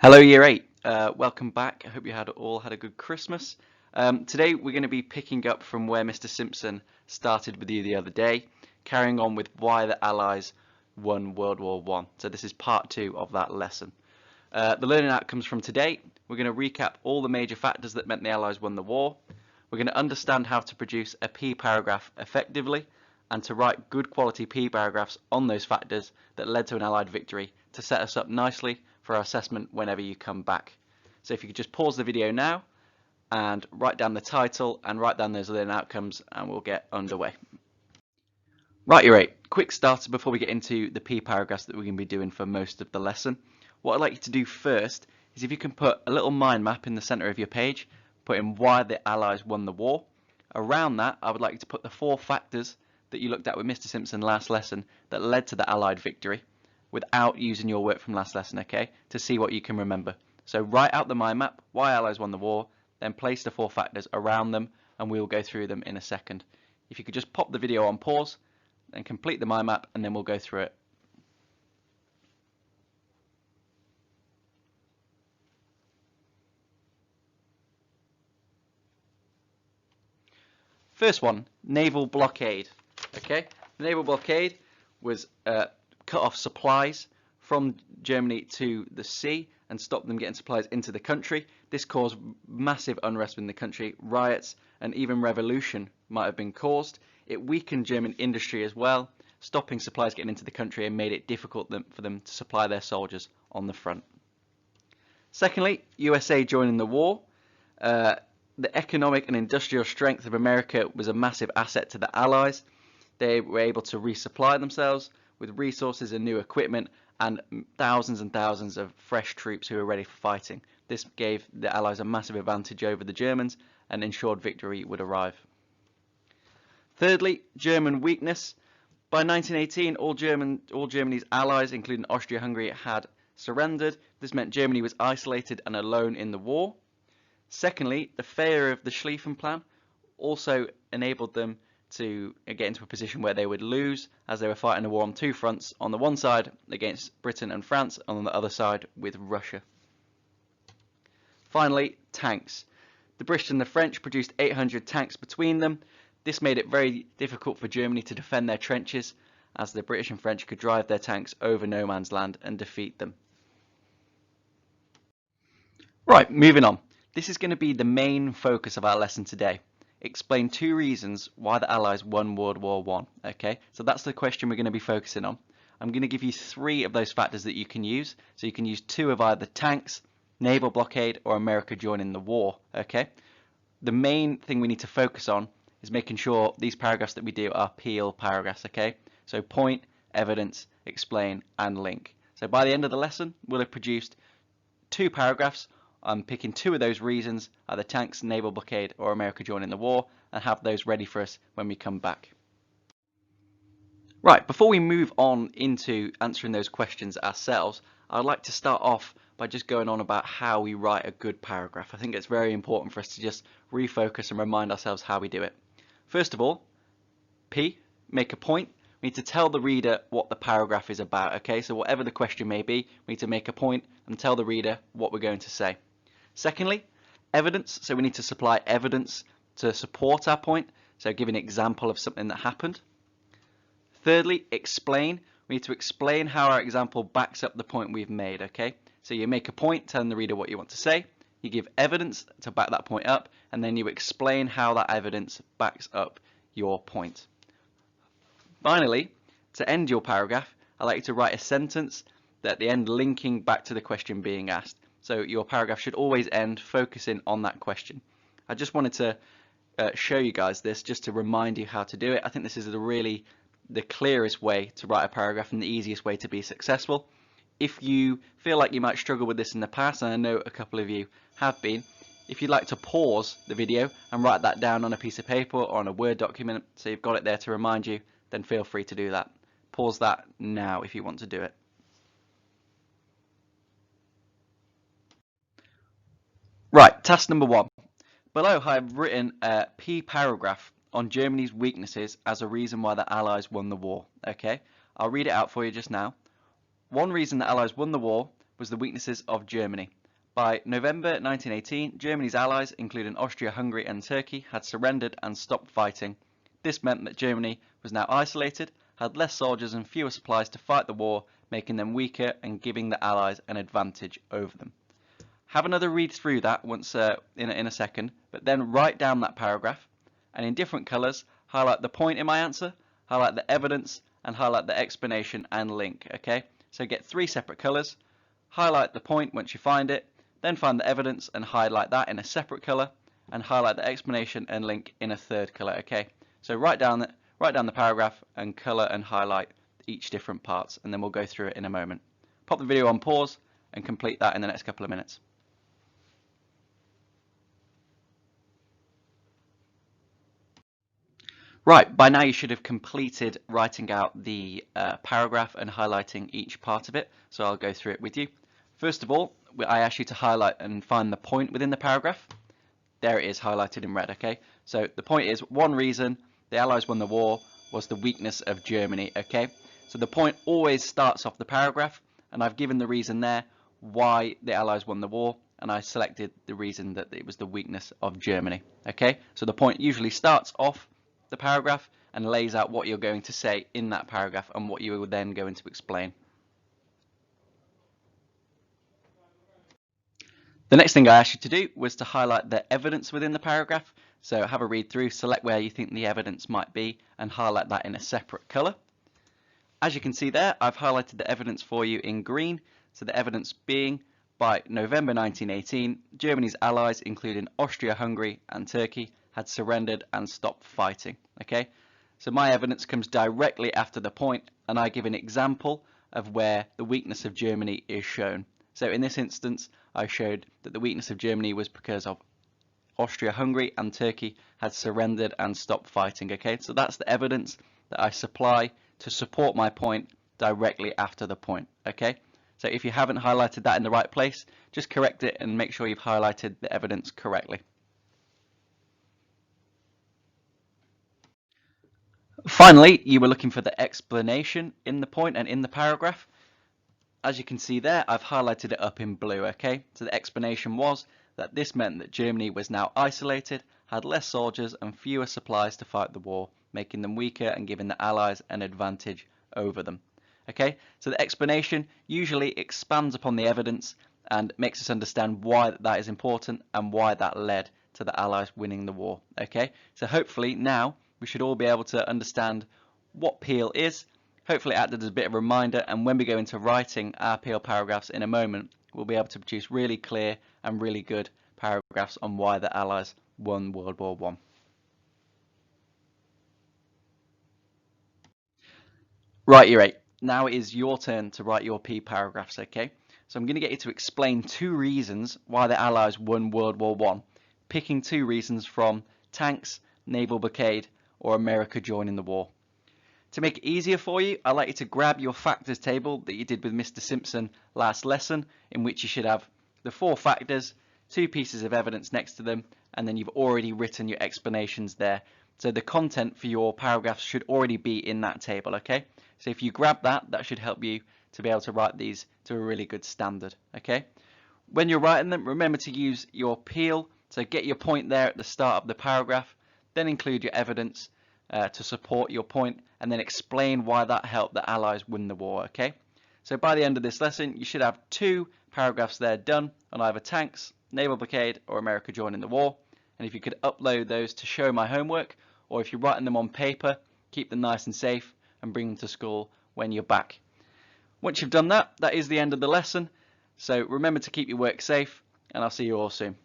Hello Year 8, welcome back. I hope you all had a good Christmas. Today we're going to be picking up from where Mr. Simpson started with you the other day, carrying on with why the Allies won World War I. So this is part 2 of that lesson. The learning outcomes from today, we're going to recap all the major factors that meant the Allies won the war. We're going to understand how to produce a P paragraph effectively and to write good quality P paragraphs on those factors that led to an Allied victory to set us up nicely for our assessment whenever you come back. So if you could just pause the video now and write down the title and write down those learning outcomes and we'll get underway. Right, Year 8, quick starter before we get into the P paragraphs that we're going to be doing for most of the lesson. What I'd like you to do first is if you can put a little mind map in the center of your page, put in why the Allies won the war. Around that, I would like you to put the 4 factors that you looked at with Mr. Simpson last lesson that led to the Allied victory without using your work from last lesson, okay, to see what you can remember. So write out the mind map, why Allies won the war, then place the 4 factors around them and we'll go through them in a second. If you could just pop the video on pause and complete the mind map and then we'll go through it. First one, naval blockade. Okay, the naval blockade was cut off supplies from Germany to the sea and stopped them getting supplies into the country. This caused massive unrest in the country, riots and even revolution might have been caused. It weakened German industry as well, stopping supplies getting into the country and made it difficult for them to supply their soldiers on the front. Secondly, USA joining the war. The economic and industrial strength of America was a massive asset to the Allies. They were able to resupply themselves with resources and new equipment and thousands of fresh troops who were ready for fighting. This gave the Allies a massive advantage over the Germans and ensured victory would arrive. Thirdly, German weakness. By 1918, all Germany's allies, including Austria-Hungary, had surrendered. This meant Germany was isolated and alone in the war. Secondly, the failure of the Schlieffen Plan also enabled them to get into a position where they would lose as they were fighting a war on 2 fronts, on the one side against Britain and France and on the other side with Russia. Finally, tanks. The British and the French produced 800 tanks between them. This made it very difficult for Germany to defend their trenches as the British and French could drive their tanks over no man's land and defeat them. Right, moving on. This is going to be the main focus of our lesson today. Explain 2 reasons why the Allies won World War I. Okay, so that's the question we're going to be focusing on. I'm going to give you 3 of those factors that you can use. So you can use 2 of either tanks, naval blockade, or America joining the war. Okay, the main thing we need to focus on is making sure these paragraphs that we do are PL paragraphs. Okay, so point, evidence, explain, and link. So by the end of the lesson, we'll have produced 2 paragraphs. I'm picking 2 of those reasons, either tanks, naval blockade, or America joining the war, and have those ready for us when we come back. Right, before we move on into answering those questions ourselves, I'd like to start off by just going on about how we write a good paragraph. I think it's very important for us to just refocus and remind ourselves how we do it. First of all, P, make a point. We need to tell the reader what the paragraph is about, okay? So whatever the question may be, we need to make a point and tell the reader what we're going to say. Secondly, evidence. So we need to supply evidence to support our point. So give an example of something that happened. Thirdly, explain. We need to explain how our example backs up the point we've made, okay? So you make a point telling the reader what you want to say. You give evidence to back that point up, and then you explain how that evidence backs up your point. Finally, to end your paragraph, I'd like you to write a sentence that at the end linking back to the question being asked. So your paragraph should always end focusing on that question. I just wanted to show you guys this just to remind you how to do it. I think this is the clearest way to write a paragraph and the easiest way to be successful. If you feel like you might struggle with this in the past, and I know a couple of you have been, if you'd like to pause the video and write that down on a piece of paper or on a Word document so you've got it there to remind you, then feel free to do that. Pause that now if you want to do it. Right, task number 1. Below I have written a P paragraph on Germany's weaknesses as a reason why the Allies won the war. Okay, I'll read it out for you just now. One reason the Allies won the war was the weaknesses of Germany. By November 1918, Germany's allies, including Austria, Hungary and Turkey, had surrendered and stopped fighting. This meant that Germany was now isolated, had less soldiers and fewer supplies to fight the war, making them weaker and giving the allies an advantage over them. Have another read through that once in a second, but then write down that paragraph and in different colours highlight the point in my answer, highlight the evidence and highlight the explanation and link. Okay, so get 3 separate colours, highlight the point once you find it, then find the evidence and highlight that in a separate colour, and highlight the explanation and link in a 3rd colour. Okay, so write down the paragraph and colour and highlight each different parts, and then we'll go through it in a moment. Pop the video on pause and complete that in the next couple of minutes. Right, by now you should have completed writing out the paragraph and highlighting each part of it, so I'll go through it with you. First of all, I asked you to highlight and find the point within the paragraph. There it is, highlighted in red. Okay, so the point is, one reason the Allies won the war was the weakness of Germany. Okay, so the point always starts off the paragraph, and I've given the reason there why the Allies won the war, and I selected the reason that it was the weakness of Germany. Okay, so the point usually starts off the paragraph and lays out what you're going to say in that paragraph and what you are then going to explain. The next thing I asked you to do was to highlight the evidence within the paragraph. So have a read through, select where you think the evidence might be and highlight that in a separate colour. As you can see there, I've highlighted the evidence for you in green. So the evidence being, by November 1918, Germany's allies, including Austria, Hungary and Turkey, had surrendered and stopped fighting. Okay, so my evidence comes directly after the point, and I give an example of where the weakness of Germany is shown. So in this instance, I showed that the weakness of Germany was because of Austria, Hungary and Turkey had surrendered and stopped fighting. Okay, so that's the evidence that I supply to support my point directly after the point. Okay, so if you haven't highlighted that in the right place, just correct it and make sure you've highlighted the evidence correctly. Finally, you were looking for the explanation in the point and in the paragraph. As you can see there, I've highlighted it up in blue. Okay, so the explanation was that this meant that Germany was now isolated, had less soldiers and fewer supplies to fight the war, making them weaker and giving the Allies an advantage over them. Okay, so the explanation usually expands upon the evidence and makes us understand why that is important and why that led to the Allies winning the war. Okay, so hopefully now we should all be able to understand what Peel is. Hopefully it acted as a bit of a reminder, and when we go into writing our Peel paragraphs in a moment, we'll be able to produce really clear and really good paragraphs on why the Allies won World War I. Right, year 8. Now it is your turn to write your P paragraphs, okay? So I'm going to get you to explain 2 reasons why the Allies won World War I, picking 2 reasons from tanks, naval blockade, or America joining the war. To make it easier for you, I'd like you to grab your factors table that you did with Mr. Simpson last lesson, in which you should have the 4 factors, 2 pieces of evidence next to them, and then you've already written your explanations there. So the content for your paragraphs should already be in that table, okay? So if you grab that, that should help you to be able to write these to a really good standard, okay? When you're writing them, remember to use your Peel, so get your point there at the start of the paragraph, then include your evidence to support your point, and then explain why that helped the Allies win the war, okay? So by the end of this lesson, you should have 2 paragraphs there done on either tanks, naval blockade, or America joining the war. And if you could upload those to show my homework, or if you're writing them on paper, keep them nice and safe and bring them to school when you're back. Once you've done that, that is the end of the lesson. So remember to keep your work safe, and I'll see you all soon.